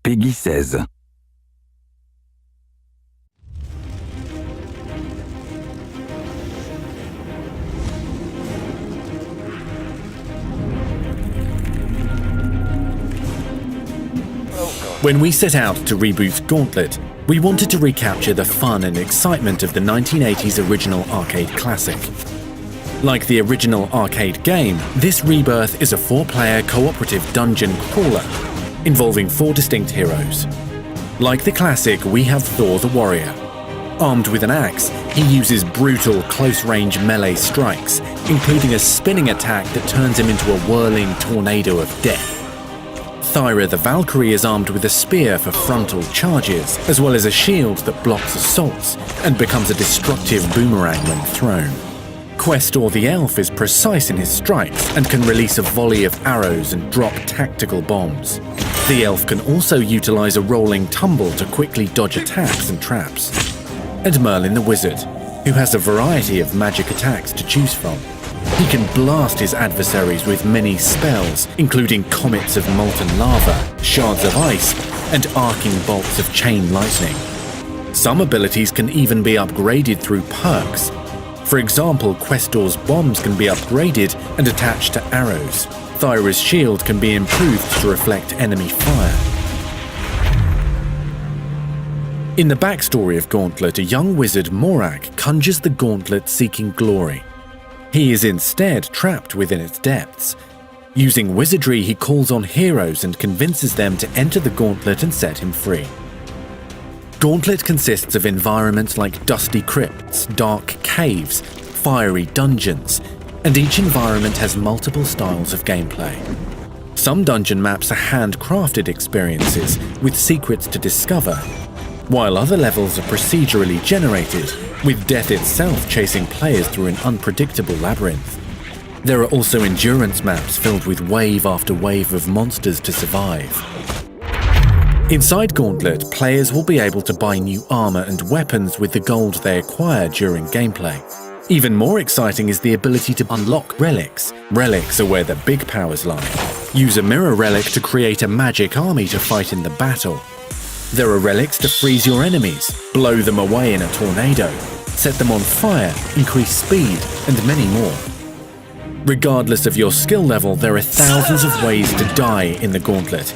Peggy 16. When we set out to reboot Gauntlet, we wanted to recapture the fun and excitement of the 1980s original arcade classic. Like the original arcade game, this rebirth is a 4-player cooperative dungeon crawler involving 4 distinct heroes. Like the classic, we have Thor the Warrior. Armed with an axe, he uses brutal close-range melee strikes, including a spinning attack that turns him into a whirling tornado of death. Thyra the Valkyrie is armed with a spear for frontal charges, as well as a shield that blocks assaults and becomes a destructive boomerang when thrown. Questor the Elf is precise in his strikes and can release a volley of arrows and drop tactical bombs. The Elf can also utilize a rolling tumble to quickly dodge attacks and traps. And Merlin the Wizard, who has a variety of magic attacks to choose from. He can blast his adversaries with many spells, including comets of molten lava, shards of ice, and arcing bolts of chain lightning. Some abilities can even be upgraded through perks. For example, Questor's bombs can be upgraded and attached to arrows. Thyra's shield can be improved to reflect enemy fire. In the backstory of Gauntlet, a young wizard, Morak, conjures the gauntlet seeking glory. He is instead trapped within its depths. Using wizardry, he calls on heroes and convinces them to enter the gauntlet and set him free. Gauntlet consists of environments like dusty crypts, dark caves, fiery dungeons, and each environment has multiple styles of gameplay. Some dungeon maps are handcrafted experiences with secrets to discover, while other levels are procedurally generated, with death itself chasing players through an unpredictable labyrinth. There are also endurance maps filled with wave after wave of monsters to survive. Inside Gauntlet, players will be able to buy new armor and weapons with the gold they acquire during gameplay. Even more exciting is the ability to unlock relics. Relics are where the big powers lie. Use a mirror relic to create a magic army to fight in the battle. There are relics to freeze your enemies, blow them away in a tornado, set them on fire, increase speed, and many more. Regardless of your skill level, there are thousands of ways to die in the Gauntlet.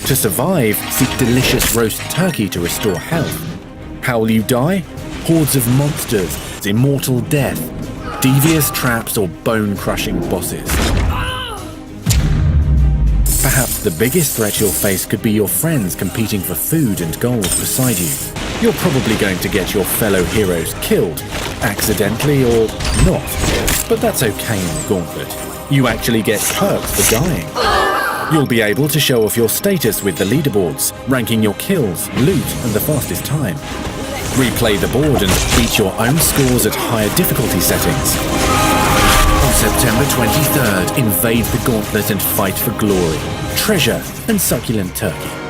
To survive, seek delicious roast turkey to restore health. How will you die? Hordes of monsters, immortal death, devious traps, or bone-crushing bosses. Perhaps the biggest threat you'll face could be your friends competing for food and gold beside you. You're probably going to get your fellow heroes killed, accidentally or not. But that's okay in Gauntlet. You actually get perks for dying. You'll be able to show off your status with the leaderboards, ranking your kills, loot, and the fastest time. Replay the board and beat your own scores at higher difficulty settings. On September 23rd, invade the Gauntlet and fight for glory, treasure, and succulent turkey.